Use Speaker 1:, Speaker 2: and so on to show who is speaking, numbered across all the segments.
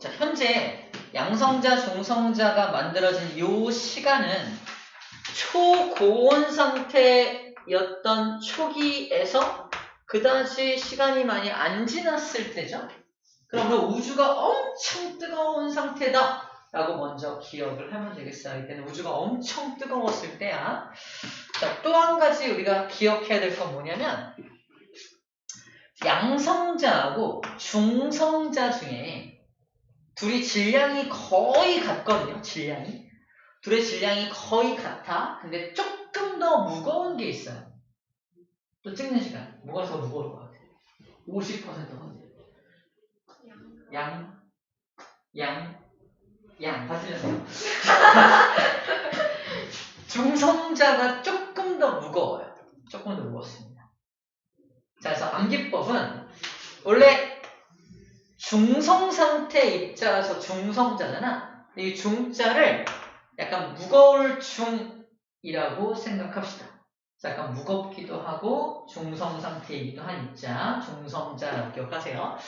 Speaker 1: 자, 현재 양성자, 중성자가 만들어진 요 시간은 초고온 상태였던 초기에서 그다지 시간이 많이 안 지났을 때죠. 그러면 우주가 엄청 뜨거운 상태다 라고 먼저 기억을 하면 되겠어요. 이때는 우주가 엄청 뜨거웠을 때야. 자, 또 한 가지 우리가 기억해야 될 건 뭐냐면 양성자하고 중성자 중에 둘이 질량이 거의 같거든요. 둘의 질량이 거의 같아. 근데 조금 더 무거운 게 있어요. 또 찍는 시간. 뭐가 더 무거울 것 같아? 50% 헌데. 다 틀렸어요. 중성자가 조금 더 무거워요. 조금 더 무겁습니다. 자, 그래서 암기법은 원래 중성 상태 입자라서 중성자잖아. 이 중자를 약간 무거울 중이라고 생각합시다. 자, 약간 무겁기도 하고 중성 상태이기도 한 입자, 중성자라고 기억하세요.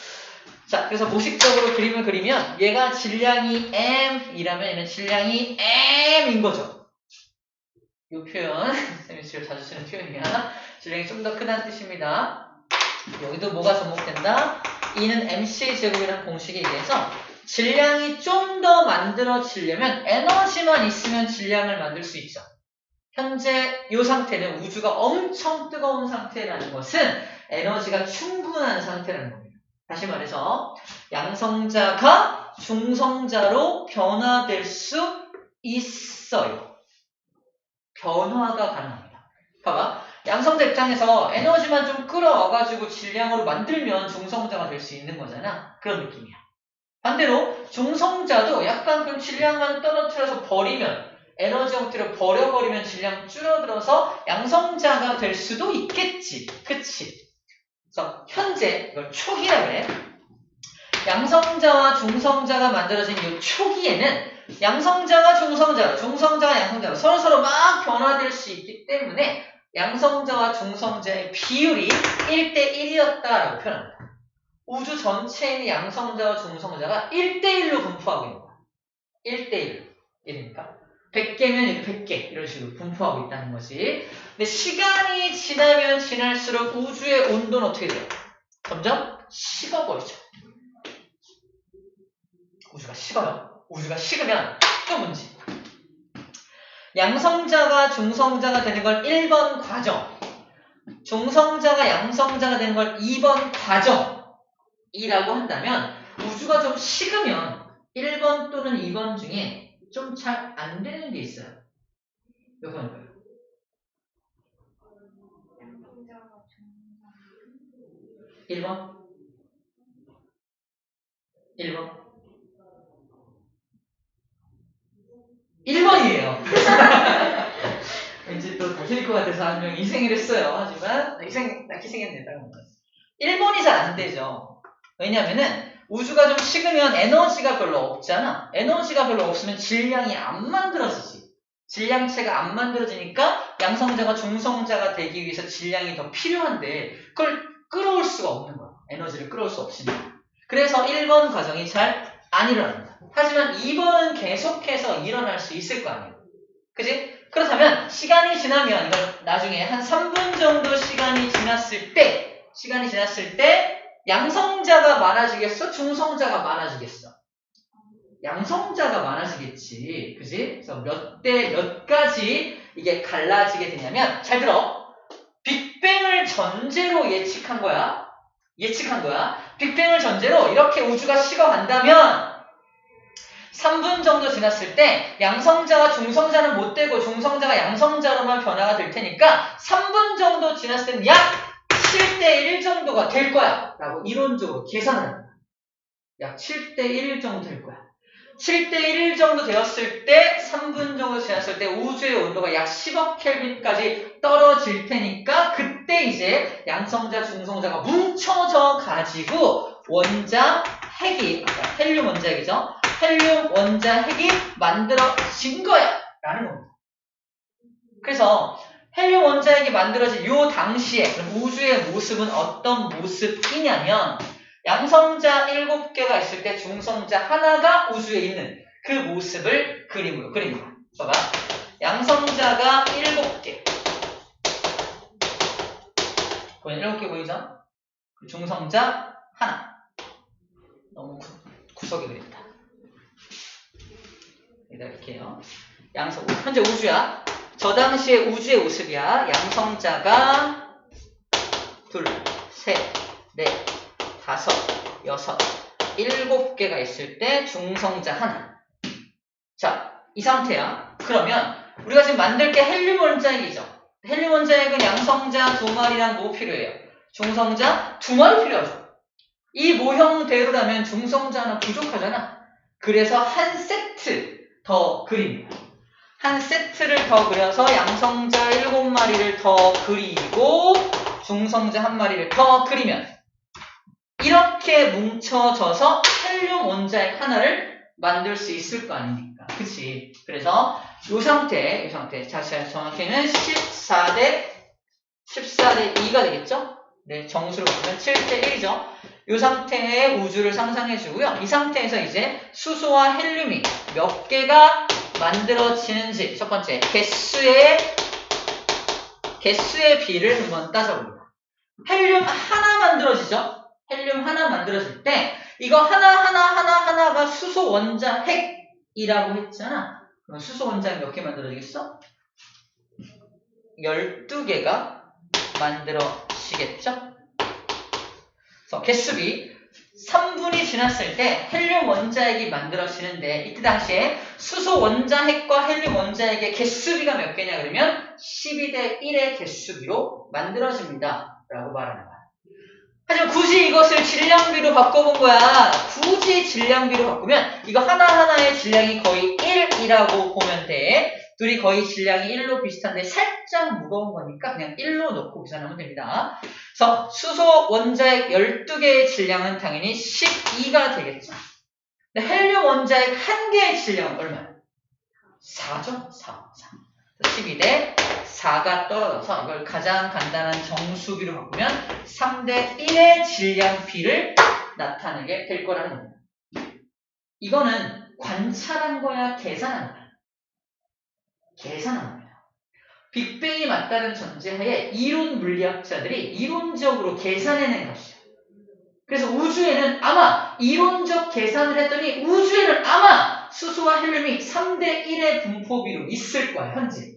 Speaker 1: 자, 그래서 모식적으로 그림을 그리면 얘가 질량이 m이라면 얘는 질량이 m인 거죠. 이 표현, 쌤이 제일 자주 쓰는 표현이야. 질량이 좀 더 크다는 뜻입니다. 여기도 뭐가 접목된다? E는 mc 제곱이라는 공식에 의해서 질량이 좀 더 만들어지려면 에너지만 있으면 질량을 만들 수 있죠. 현재 이 상태는 우주가 엄청 뜨거운 상태라는 것은 에너지가 충분한 상태라는 겁니다. 다시 말해서 양성자가 중성자로 변화될 수 있어요. 변화가 가능합니다. 봐봐. 양성자 입장에서 에너지만 좀 끌어와가지고 질량으로 만들면 중성자가 될 수 있는 거잖아. 그런 느낌이야. 반대로 중성자도 약간 그 질량만 떨어뜨려서 버리면 에너지 형태로 버려버리면 질량 줄어들어서 양성자가 될 수도 있겠지. 그치? 그래서 현재 이걸 초기라고 해. 양성자와 중성자가 만들어진 이 초기에는 양성자가 중성자가 양성자가 서로 막 변화될 수 있기 때문에 양성자와 중성자의 비율이 1대1이었다라고 표현합니다. 우주 전체에 있는 양성자와 중성자가 1대1로 분포하고 있는 거야. 1대1이니까 100개면 이렇게 100개 이런 식으로 분포하고 있다는 거지. 근데 시간이 지나면 지날수록 우주의 온도는 어떻게 돼요? 점점 식어버리죠. 우주가 식어요. 우주가 식으면 또 문제. 양성자가 중성자가 되는 걸 1번 과정, 중성자가 양성자가 되는 걸 2번 과정이라고 한다면 우주가 좀 식으면 1번 또는 2번 중에 좀 잘 안 되는 게 있어요. 몇 번일까요? 1번? 1번? 1번이에요. 왠지 또 다 틀릴 것 같아서 한 명 희생을 했어요. 하지만 희생했네. 1번이 잘 안 되죠. 왜냐면은 우주가 좀 식으면 에너지가 별로 없잖아. 에너지가 별로 없으면 질량이 안 만들어지지. 질량체가 안 만들어지니까 양성자가 중성자가 되기 위해서 질량이 더 필요한데 그걸 끌어올 수가 없는 거야. 에너지를 끌어올 수 없으니까. 그래서 1번 과정이 잘 안 일어납니다. 하지만 2번은 계속해서 일어날 수 있을 거 아니에요. 그지? 그렇다면 시간이 지나면 이건 나중에 한 3분 정도 시간이 지났을 때 양성자가 많아지겠어? 중성자가 많아지겠어? 양성자가 많아지겠지. 그지? 그래서 몇 가지 이게 갈라지게 되냐면 잘 들어. 빅뱅을 전제로 예측한 거야. 빅뱅을 전제로 이렇게 우주가 식어간다면 3분 정도 지났을 때 양성자가 중성자는 못 되고 중성자가 양성자로만 변화가 될 테니까 3분 정도 지났을 때는 약 7대1 정도가 될 거야 라고 이론적으로 계산을 합니다. 약 7대1 정도 될 거야. 7대1 정도 되었을 때 3분 정도 지났을 때 우주의 온도가 약 10억 켈빈까지 떨어질 테니까 그때 이제 양성자, 중성자가 뭉쳐져 가지고 원자 핵이, 헬륨 원자 핵이죠. 헬륨 원자 핵이 만들어진 거야 라는 겁니다. 그래서 헬륨 원자 핵이 만들어진 요 당시에 우주의 모습은 어떤 모습이냐면 양성자 7개가 있을 때 중성자 하나가 우주에 있는 그 모습을 그림으로 그립니다. 봐봐. 양성자가 7개. 보이죠? 7개 보이죠? 중성자 하나. 너무 구석이 그립니다. 이렇게요. 현재 우주야. 저 당시에 우주의 모습이야. 양성자가 2, 3, 4, 5, 6, 7개가 있을 때 중성자 하나. 자, 이 상태야. 그러면 우리가 지금 만들 게 헬륨 원자핵이죠. 헬륨 원자핵은 양성자 2마리랑 뭐 필요해요? 중성자 2마리 필요하죠. 이 모형대로라면 중성자 하나 부족하잖아. 그래서 한 세트 더 그립니다. 한 세트를 더 그려서 양성자 7마리를 더 그리고 중성자 1마리를 더 그리면 이렇게 뭉쳐져서 헬륨 원자핵 하나를 만들 수 있을 거 아닙니까? 그치? 그래서 이 상태, 다시 정확히는 14대 2가 되겠죠? 네, 정수로 보면 7대 1이죠. 이 상태의 우주를 상상해주고요. 이 상태에서 이제 수소와 헬륨이 몇 개가 만들어지는지 첫 번째 개수의 비를 한번 따져봅니다. 헬륨 하나 만들어지죠? 헬륨 하나 만들어질 때 이거 하나가 수소 원자핵이라고 했잖아. 그럼 수소 원자핵 몇 개 만들어지겠어? 12개가 만들어지겠죠? 그래서 개수비 3분이 지났을 때 헬륨 원자핵이 만들어지는데 이때 당시에 수소 원자핵과 헬륨 원자핵의 개수비가 몇 개냐 그러면 12대 1의 개수비로 만들어집니다. 라고 말하는 거야. 하지만 굳이 이것을 질량비로 바꿔본 거야. 굳이 질량비로 바꾸면 이거 하나하나의 질량이 거의 1이라고 보면 돼. 둘이 거의 질량이 1로 비슷한데 살짝 무거운 거니까 그냥 1로 넣고 계산하면 됩니다. 그래서 수소 원자핵 12개의 질량은 당연히 12가 되겠죠. 근데 헬륨 원자핵 1개의 질량은 얼마야? 4죠? 4. 12대 4가 떨어져서 이걸 가장 간단한 정수비로 바꾸면 3대 1의 질량비를 나타내게 될 거라는 겁니다. 이거는 관찰한 거야? 계산한 거야? 계산한 거예요. 빅뱅이 맞다는 전제하에 이론 물리학자들이 이론적으로 계산해낸 것이죠. 그래서 우주에는 아마 이론적 계산을 했더니 우주에는 아마 수소와 헬륨이 3대 1의 분포비로 있을 거야, 현재.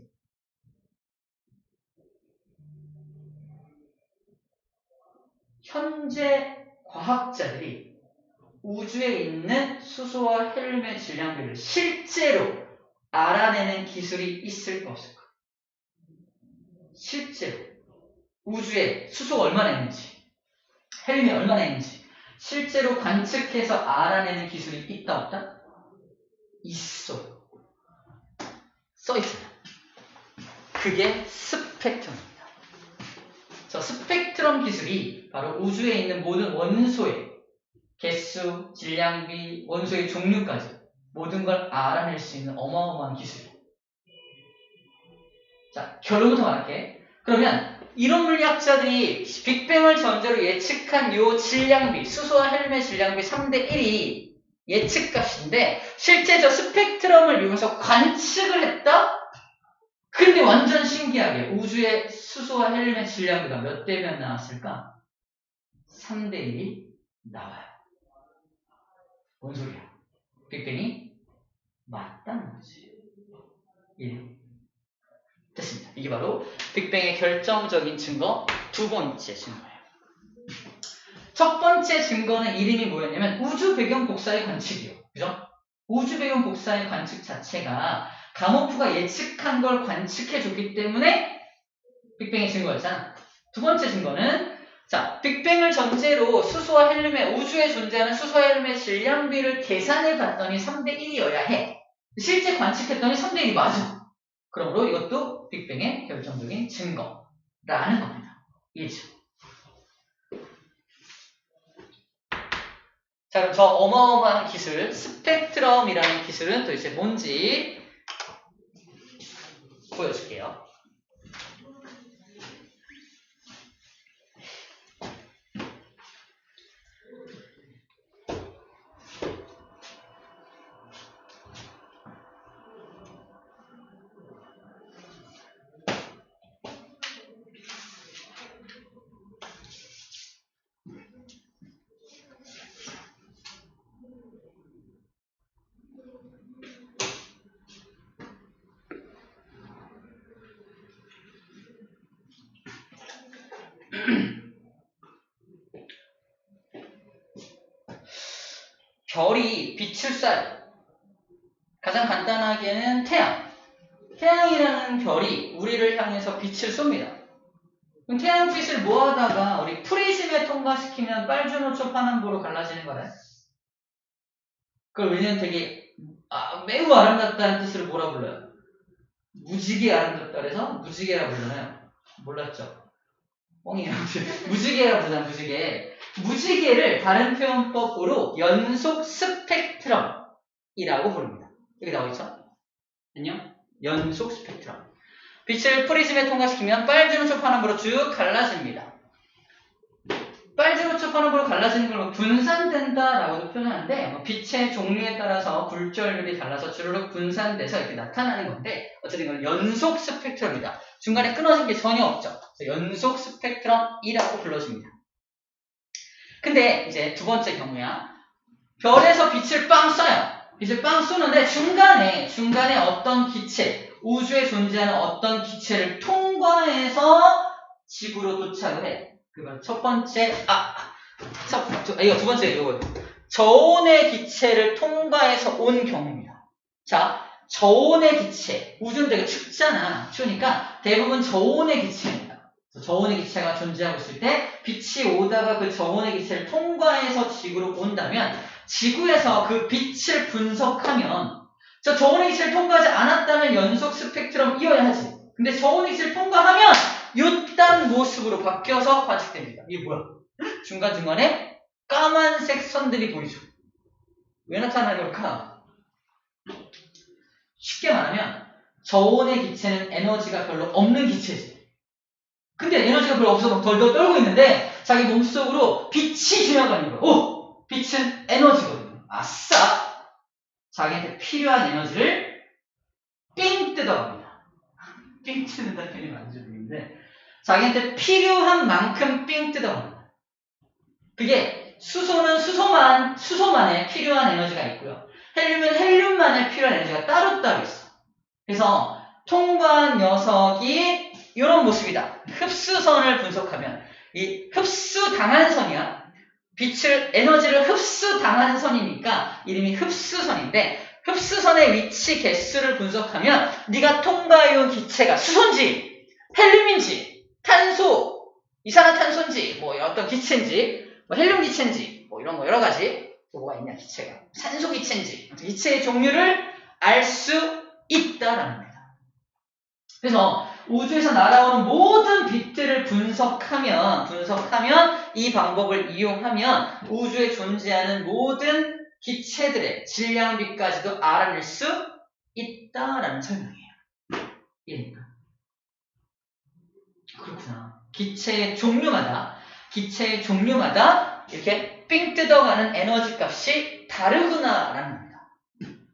Speaker 1: 현재 과학자들이 우주에 있는 수소와 헬륨의 질량비를 실제로 알아내는 기술이 있을까 없을까? 실제로 우주에 수소가 얼마나 있는지 헬륨이 얼마나 있는지 실제로 관측해서 알아내는 기술이 있다 없다? 있어. 써있어요. 그게 스펙트럼입니다. 저 스펙트럼 기술이 바로 우주에 있는 모든 원소의 개수, 질량비, 원소의 종류까지 모든 걸 알아낼 수 있는 어마어마한 기술이에요. 자, 결론부터 말할게. 그러면 이론 물리학자들이 빅뱅을 전제로 예측한 요 질량비, 수소와 헬륨의 질량비 3대 1이 예측값인데 실제 저 스펙트럼을 이용해서 관측을 했다? 근데 완전 신기하게 우주의 수소와 헬륨의 질량비가 몇 대 몇 나왔을까? 3대 1이 나와요. 뭔 소리야? 빅뱅이 맞다는 거지. 1. 됐습니다. 이게 바로 빅뱅의 결정적인 증거 두 번째 증거예요. 첫 번째 증거는 이름이 뭐였냐면 우주 배경 복사의 관측이에요. 그죠? 우주 배경 복사의 관측 자체가 가모프가 예측한 걸 관측해줬기 때문에 빅뱅의 증거였잖아. 두 번째 증거는 자, 빅뱅을 전제로 수소와 헬륨의 우주에 존재하는 수소와 헬륨의 질량비를 계산해 봤더니 3대 1이어야 해. 실제 관측했더니 3대 1이 맞아. 그러므로 이것도 빅뱅의 결정적인 증거라는 겁니다. 이해죠? 자, 그럼 저 어마어마한 기술, 스펙트럼이라는 기술은 도대체 뭔지 보여줄게요. 별이 빛을 쏴요. 가장 간단하게는 태양이라는 별이 우리를 향해서 빛을 쏩니다. 그럼 태양빛을 모아다가 우리 프리즘에 통과시키면 빨주노초 파남보로 갈라지는 거래. 그걸 우리는 되게 매우 아름답다는 뜻으로 뭐라 불러요? 무지개 아름답다 그래서 무지개라 불러요. 몰랐죠? 뻥이에요. 무지개라 부르잖아, 무지개. 무지개를 다른 표현법으로 연속 스펙트럼이라고 부릅니다. 여기 나와있죠? 안녕? 연속 스펙트럼. 빛을 프리즘에 통과시키면 빨주노초 파남보로 쭉 갈라집니다. 빨주노초 파남보로 갈라지는 걸 분산된다라고도 표현하는데 빛의 종류에 따라서 굴절률이 달라서 주르륵 분산돼서 이렇게 나타나는 건데 어쨌든 이건 연속 스펙트럼이다. 중간에 끊어진 게 전혀 없죠. 그래서 연속 스펙트럼이라고 불러줍니다. 근데 이제 두 번째 경우야. 별에서 빛을 빵 쏴요. 빛을 빵 쏘는데 중간에 어떤 기체, 우주에 존재하는 어떤 기체를 통과해서 지구로 도착을 해. 그건 첫 번째, 이거 두 번째, 이거. 저온의 기체를 통과해서 온 경우입니다. 자, 저온의 기체. 우주는 되게 춥잖아. 추우니까 대부분 저온의 기체입니다. 저온의 기체가 존재하고 있을 때 빛이 오다가 그 저온의 기체를 통과해서 지구로 온다면 지구에서 그 빛을 분석하면 저 저온의 기체를 통과하지 않았다면 연속 스펙트럼이어야 하지. 근데 저온의 기체를 통과하면 요딴 모습으로 바뀌어서 관측됩니다. 이게 뭐야? 중간중간에 까만색 선들이 보이죠. 왜 나타나는 걸까? 쉽게 말하면 저온의 기체는 에너지가 별로 없는 기체지. 근데 에너지가 별로 없어서 덜덜 떨고 있는데 자기 몸속으로 빛이 지나가는 거예요. 오! 빛은 에너지거든요. 아싸! 자기한테 필요한 에너지를 삥 뜯어갑니다. 삥 뜯는다는 표현이 맞는지 모르겠는데 자기한테 필요한 만큼 삥 뜯어갑니다. 그게 수소는 수소만의 필요한 에너지가 있고요. 헬륨은 헬륨만의 필요한 에너지가 따로따로 있어. 그래서 통과한 녀석이 이런 모습이다. 흡수선을 분석하면 이 흡수당한 선이야. 에너지를 흡수당한 선이니까 이름이 흡수선인데 흡수선의 위치 개수를 분석하면 네가 통과해온 기체가 수소인지 헬륨인지 탄소, 이산화탄소인지 뭐 어떤 기체인지 뭐 헬륨 기체인지 뭐 이런 거 여러 가지 뭐가 있냐 기체가 산소 기체인지 기체의 종류를 알 수 있다라는 겁니다. 그래서 우주에서 날아오는 모든 빛들을 분석하면 이 방법을 이용하면 우주에 존재하는 모든 기체들의 질량비까지도 알아낼 수 있다라는 설명이에요. 이해됩니까? 그렇구나. 기체의 종류마다 이렇게 삥 뜯어가는 에너지 값이 다르구나라는 겁니다.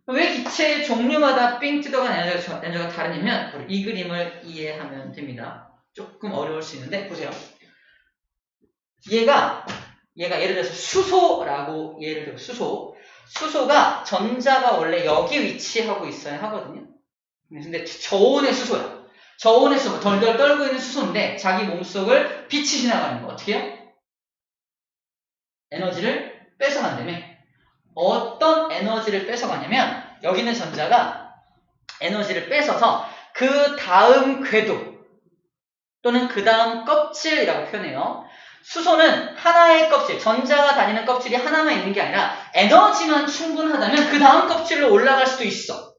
Speaker 1: 왜 기체의 종류마다 삥 뜯어가는 에너지가 다르냐면 이 그림을 이해하면 됩니다. 조금 어려울 수 있는데 보세요. 얘가 예를 들어서 수소라고 수소가 전자가 원래 여기 위치하고 있어야 하거든요. 근데 저온의 수소야. 저온의 수소, 덜덜 떨고 있는 수소인데 자기 몸속을 빛이 지나가는 거 어떻게 해요? 에너지를 뺏어간다며. 어떤 에너지를 뺏어가냐면 여기 있는 전자가 에너지를 뺏어서 그 다음 궤도 또는 그 다음 껍질이라고 표현해요. 수소는 하나의 껍질, 전자가 다니는 껍질이 하나만 있는 게 아니라 에너지만 충분하다면 그 다음 껍질로 올라갈 수도 있어.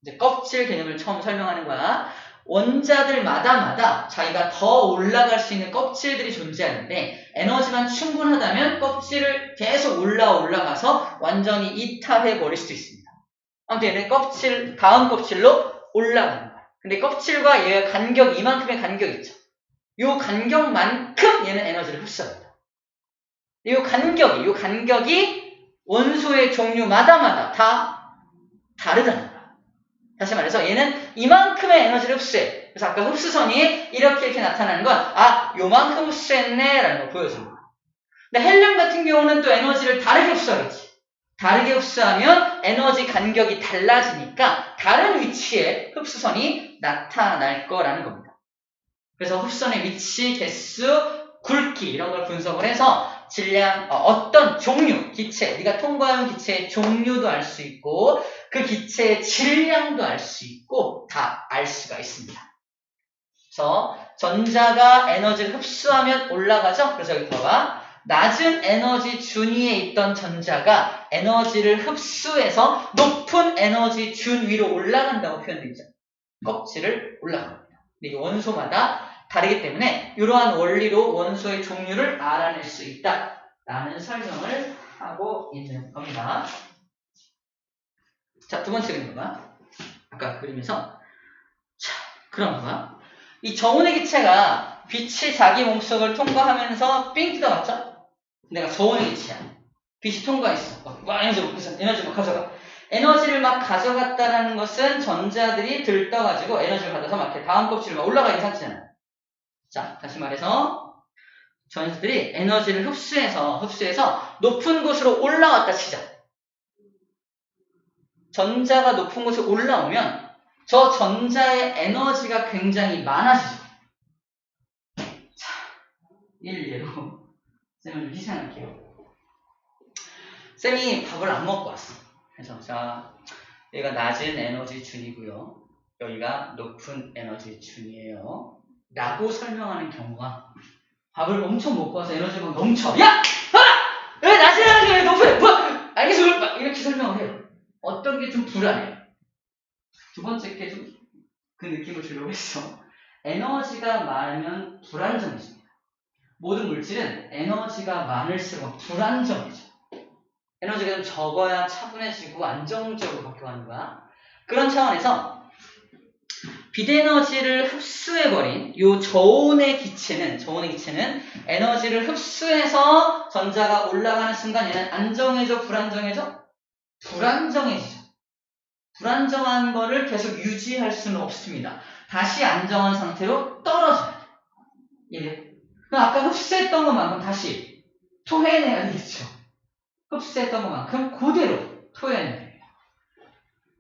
Speaker 1: 이제 껍질 개념을 처음 설명하는 거야. 원자들마다 자기가 더 올라갈 수 있는 껍질들이 존재하는데 에너지만 충분하다면 껍질을 계속 올라가서 완전히 이탈해 버릴 수도 있습니다. 아무튼 얘는 다음 껍질로 올라가는 거야. 근데 껍질과 얘가 이만큼의 간격이 있죠. 이 간격만큼 얘는 에너지를 흡수합니다. 이 간격이 원소의 종류마다 다 다르다는 거야. 다시 말해서 얘는 이만큼의 에너지를 흡수해. 그래서 아까 흡수선이 이렇게 나타나는 건 요만큼 흡수했네 라는 걸 보여주는 거야. 근데 헬륨 같은 경우는 또 에너지를 다르게 흡수하겠지. 다르게 흡수하면 에너지 간격이 달라지니까 다른 위치에 흡수선이 나타날 거라는 겁니다. 그래서 흡수선의 위치, 개수, 굵기 이런 걸 분석을 해서 질량, 어떤 종류, 기체, 네가 통과한 기체의 종류도 알 수 있고 그 기체의 질량도 알 수 있고 다 알 수가 있습니다. 그래서 전자가 에너지를 흡수하면 올라가죠. 그래서 여기 봐봐. 낮은 에너지 준위에 있던 전자가 에너지를 흡수해서 높은 에너지 준 위로 올라간다고 표현되어 있죠. 껍질을 올라갑니다. 이게 원소마다 다르기 때문에 이러한 원리로 원소의 종류를 알아낼 수 있다라는 설명을 하고 있는 겁니다. 자, 두 번째 그림 봐봐. 아까 그림에서 자, 그럼 봐봐. 이 저온의 기체가 빛이 자기 몸속을 통과하면서 삥 뜯어갔죠? 내가 저온의 기체야. 빛이 통과했어. 와, 에너지 막 가져가. 에너지를 막 가져갔다라는 것은 전자들이 들떠가지고 에너지를 받아서 막 이렇게 다음 껍질을 막 올라가 있는 상태잖아요. 자, 다시 말해서 전자들이 에너지를 흡수해서 높은 곳으로 올라왔다 치자. 전자가 높은 곳에 올라오면 저 전자의 에너지가 굉장히 많아지죠. 자, 일례로 쌤을 좀 희생할게요. 쌤이 밥을 안 먹고 왔어. 그래서 자, 여기가 낮은 에너지 준이고요. 여기가 높은 에너지 준이에요. 라고 설명하는 경우가 밥을 엄청 먹고 와서 에너지가 막 넘쳐. 야! 아! 왜 낮은 에너지 왜 높은? 뭐? 알겠어. 막 이렇게 설명을 해요. 어떤 게 좀 불안해요. 두 번째 게 좀 그 느낌을 주려고 했어. 에너지가 많으면 불안정해집니다. 모든 물질은 에너지가 많을수록 불안정해져. 에너지가 좀 적어야 차분해지고 안정적으로 바뀌어가는 거야. 그런 차원에서 빛에너지를 흡수해버린 요 저온의 기체는 에너지를 흡수해서 전자가 올라가는 순간 얘는 안정해져, 불안정해져? 불안정해지죠. 불안정한 거를 계속 유지할 수는 없습니다. 다시 안정한 상태로 떨어져야 돼. 이래. 그럼 아까 흡수했던 것만큼 다시 토해내야 되겠죠. 흡수했던 것만큼 그대로 토해내야 됩니다.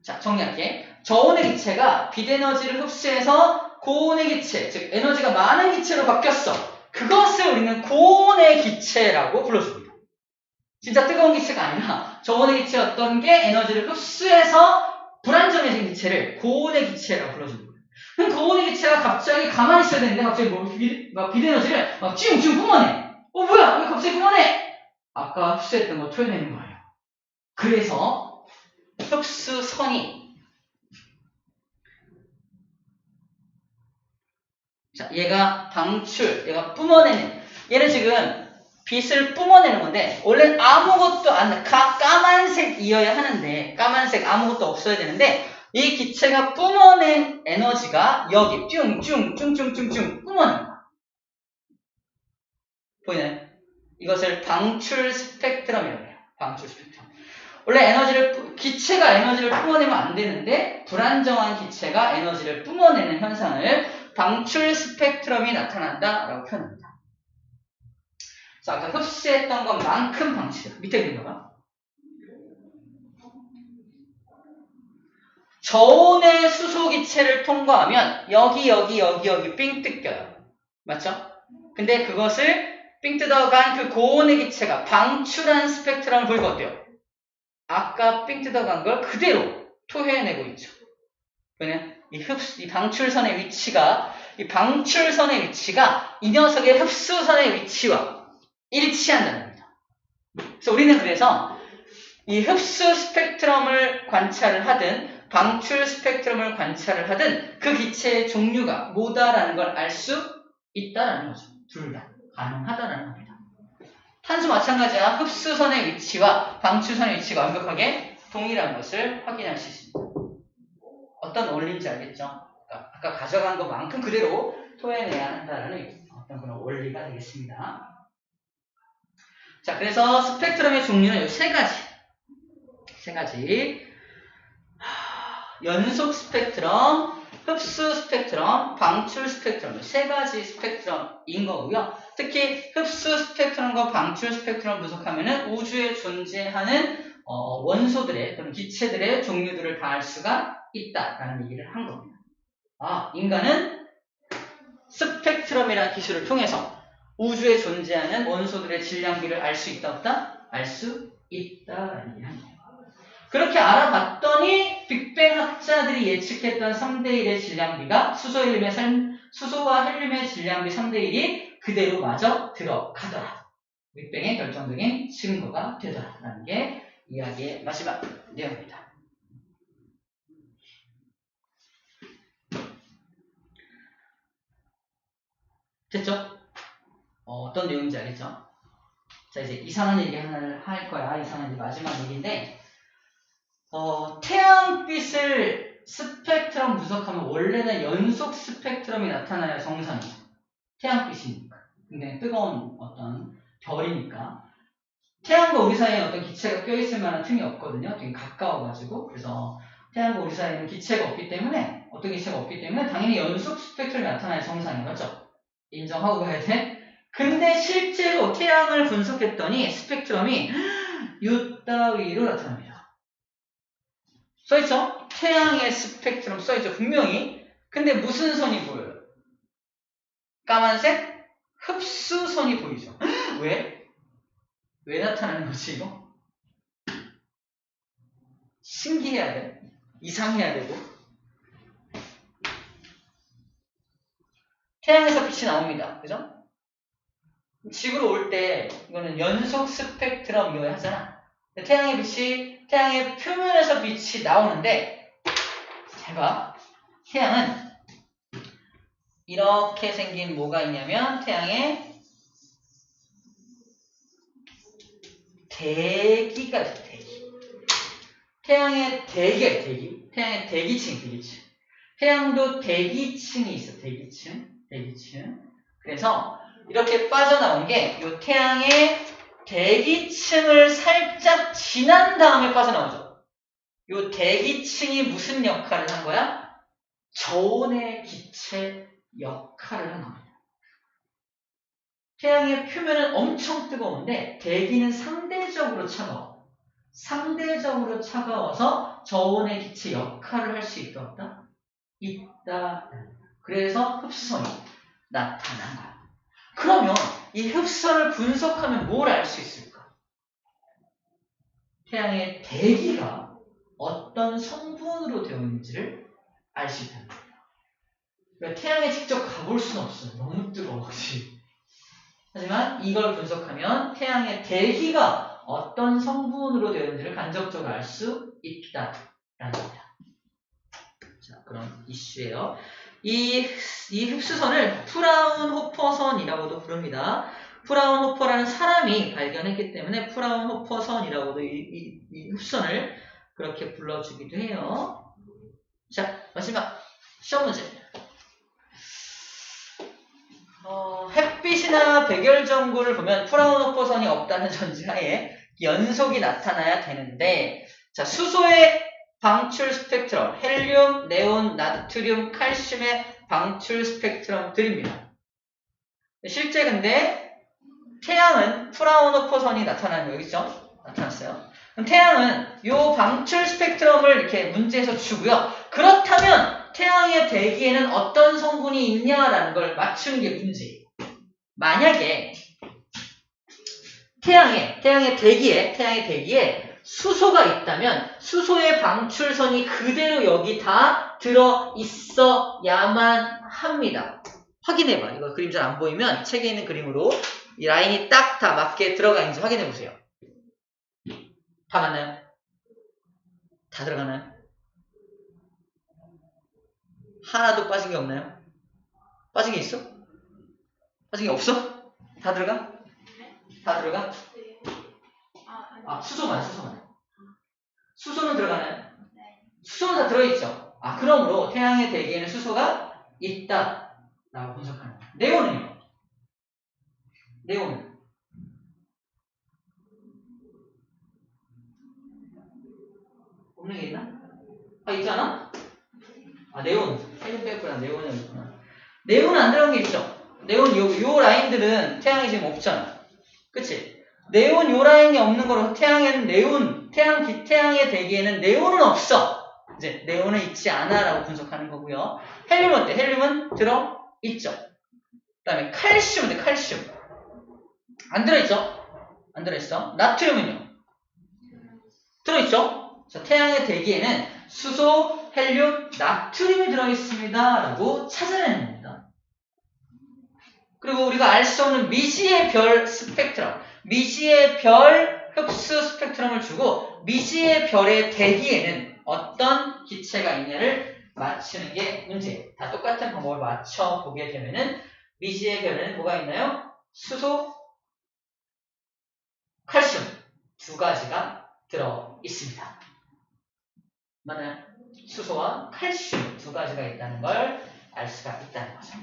Speaker 1: 자, 정리할게. 저온의 기체가 빛에너지를 흡수해서 고온의 기체, 즉 에너지가 많은 기체로 바뀌었어. 그것을 우리는 고온의 기체라고 불러줍니다. 진짜 뜨거운 기체가 아니라 저온의 기체였던 게 에너지를 흡수해서 불안정해진 기체를 고온의 기체라고 불러주는 거예요. 그럼 고온의 기체가 갑자기 가만히 있어야 되는데 갑자기 막 빛에너지를 막 찌웅찌웅 뿜어내. 뭐야? 왜 갑자기 뿜어내? 아까 흡수했던 거 토해내는 거예요. 그래서 흡수선이 자, 얘가 방출, 얘가 뿜어내는 얘는 지금 빛을 뿜어내는 건데 원래 아무것도 안 까만색이어야 하는데 까만색 아무것도 없어야 되는데 이 기체가 뿜어낸 에너지가 여기 쭝쭝쭝쭝쭝쭝 뿜어낸 거야. 보이나요? 이것을 방출 스펙트럼이라고 해요. 방출 스펙트럼. 원래 기체가 에너지를 뿜어내면 안 되는데 불안정한 기체가 에너지를 뿜어내는 현상을 방출 스펙트럼이 나타난다라고 표현합니다. 자, 아까 흡수했던 것만큼 방출. 밑에 그린 거봐. 저온의 수소 기체를 통과하면 여기 삥 뜯겨요. 맞죠? 근데 그것을 삥 뜯어간 그 고온의 기체가 방출한 스펙트럼을 보이고 어때요? 아까 삥 뜯어간 걸 그대로 토해내고 있죠. 왜냐면 이 방출선의 위치가 이 녀석의 흡수선의 위치와 일치한다는 겁니다. 그래서 우리는 그래서 이 흡수 스펙트럼을 관찰을 하든 방출 스펙트럼을 관찰을 하든 그 기체의 종류가 뭐다라는 걸 알 수 있다라는 거죠. 둘 다 가능하다라는 겁니다. 탄소 마찬가지야. 흡수선의 위치와 방출선의 위치가 완벽하게 동일한 것을 확인할 수 있습니다. 어떤 원리인지 알겠죠? 아까 가져간 것만큼 그대로 토해내야 한다는 어떤 그런 원리가 되겠습니다. 자, 그래서 스펙트럼의 종류는 이 세 가지. 연속 스펙트럼, 흡수 스펙트럼, 방출 스펙트럼, 세 가지 스펙트럼인 거고요. 특히 흡수 스펙트럼과 방출 스펙트럼 분석하면은 우주에 존재하는 원소들의 또는 기체들의 종류들을 다 알 수가 있다라는 얘기를 한 겁니다. 인간은 스펙트럼이라는 기술을 통해서 우주에 존재하는 원소들의 질량비를 알 수 있다 없다? 알 수 있다라는 얘기입니다. 그렇게 알아봤더니 빅뱅 학자들이 예측했던 3대1의 질량비가 수소와 헬륨의 질량비 3대1이 그대로 마저 들어가더라. 빅뱅의 결정적인 증거가 되더라라는 게 이야기의 마지막 내용입니다. 됐죠? 어떤 내용인지 알겠죠? 자, 이제 이상한 얘기 하나를 할 거야. 이상한 이제 마지막 얘기인데, 태양빛을 스펙트럼 분석하면 원래는 연속 스펙트럼이 나타나야 정상이죠. 태양빛이니까. 굉장히 뜨거운 어떤 별이니까. 태양과 우리 사이에 어떤 기체가 껴있을 만한 틈이 없거든요. 되게 가까워가지고. 그래서 태양과 우리 사이에는 기체가 없기 때문에, 어떤 기체가 없기 때문에 당연히 연속 스펙트럼이 나타나야 정상이에요. 맞죠? 인정하고 가야 돼. 근데 실제로 태양을 분석했더니 스펙트럼이 이따위로 나타납니다. 써있죠? 태양의 스펙트럼 써있죠? 분명히. 근데 무슨 선이 보여요? 까만색 흡수선이 보이죠? 왜? 왜 나타나는 거지 이거? 신기해야 돼. 이상해야 되고. 태양에서 빛이 나옵니다. 그죠? 지구로 올 때 이거는 연속 스펙트럼 이거 하잖아. 태양의 표면에서 빛이 나오는데, 잘 봐. 태양은 이렇게 생긴 뭐가 있냐면 태양에 대기가 있어. 태양의 대기가 있어. 태양의 대기층. 태양도 대기층이 있어. 대기층. 그래서 이렇게 빠져나온 게 이 태양의 대기층을 살짝 지난 다음에 빠져나오죠. 이 대기층이 무슨 역할을 한 거야? 저온의 기체 역할을 한 겁니다. 태양의 표면은 엄청 뜨거운데 대기는 상대적으로 차가워. 상대적으로 차가워서 저온의 기체 역할을 할 수 있다 없다? 있다. 그래서 흡수선이 나타난 거야. 그러면 이 흡수선을 분석하면 뭘 알 수 있을까? 태양의 대기가 어떤 성분으로 되어 있는지를 알 수 있다는 거예요. 그러니까 태양에 직접 가볼 수는 없어요. 너무 뜨거워. 하지만 이걸 분석하면 태양의 대기가 어떤 성분으로 되어 있는지를 간접적으로 알 수 있다라는 겁니다. 자, 그런 이슈예요. 이 흡수선을 프라운호퍼선이라고도 부릅니다. 프라운호퍼라는 사람이 발견했기 때문에 프라운호퍼선이라고도 이 흡수선을 그렇게 불러주기도 해요. 자, 마지막 시험 문제. 햇빛이나 백열전구를 보면 프라운호퍼선이 없다는 전제하에 연속이 나타나야 되는데, 자, 수소의 방출 스펙트럼, 헬륨, 네온, 나트륨, 칼슘의 방출 스펙트럼들입니다. 실제 근데 태양은 프라운호퍼선이 나타나는 거 여기 있죠? 나타났어요. 그럼 태양은 이 방출 스펙트럼을 이렇게 문제에서 주고요. 그렇다면 태양의 대기에는 어떤 성분이 있냐라는 걸 맞추는 게 문제예요. 만약에 태양의 대기에 수소가 있다면 수소의 방출선이 그대로 여기 다 들어 있어야만 합니다. 확인해봐. 이거 그림 잘 안 보이면 책에 있는 그림으로 이 라인이 딱 다 맞게 들어가 있는지 확인해 보세요. 다 맞나요? 다 들어가나요? 하나도 빠진 게 없나요? 빠진 게 있어? 빠진 게 없어? 다 들어가? 다 들어가? 수소만. 수소는 들어가나요? 수소는 다 들어있죠? 그러므로 태양의 대기에는 수소가 있다라고 분석하는 거예요. 네온은요? 네온은? 없는 게 있나? 있잖아? 네온. 헬륨 뺐구나. 네온은 있구나. 네온은 안 들어간 게 있죠? 네온 요 라인들은 태양에 지금 없잖아. 그치? 네온 요 라인이 없는 거로 태양의 대기에는 네온은 없어. 이제 네온은 있지 않아라고 분석하는 거고요. 헬륨 어때? 헬륨은 들어 있죠. 그다음에 칼슘인데 칼슘. 안 들어있죠? 안 들어있어. 나트륨은요? 들어있죠? 자, 태양의 대기에는 수소, 헬륨, 나트륨이 들어있습니다. 라고 찾아내는 겁니다. 그리고 우리가 알 수 없는 미지의 별 스펙트럼, 미지의 별 흡수 스펙트럼을 주고 미지의 별의 대기에는 어떤 기체가 있냐를 맞추는 게 문제예요. 다 똑같은 방법을 맞춰보게 되면은 미지의 별에는 뭐가 있나요? 수소, 칼슘 두 가지가 들어 있습니다. 맞나요? 수소와 칼슘 두 가지가 있다는 걸 알 수가 있다는 거죠.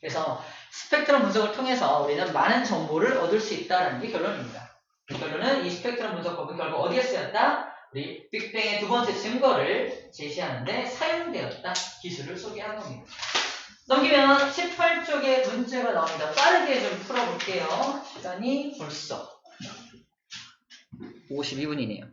Speaker 1: 그래서 스펙트럼 분석을 통해서 우리는 많은 정보를 얻을 수 있다는 게 결론입니다. 그 결론은 이 스펙트럼 분석법이 결국 어디에 쓰였다? 우리 빅뱅의 두 번째 증거를 제시하는데 사용되었다 기술을 소개한 겁니다. 넘기면 18쪽에 문제가 나옵니다. 빠르게 좀 풀어볼게요. 시간이 벌써 52분이네요.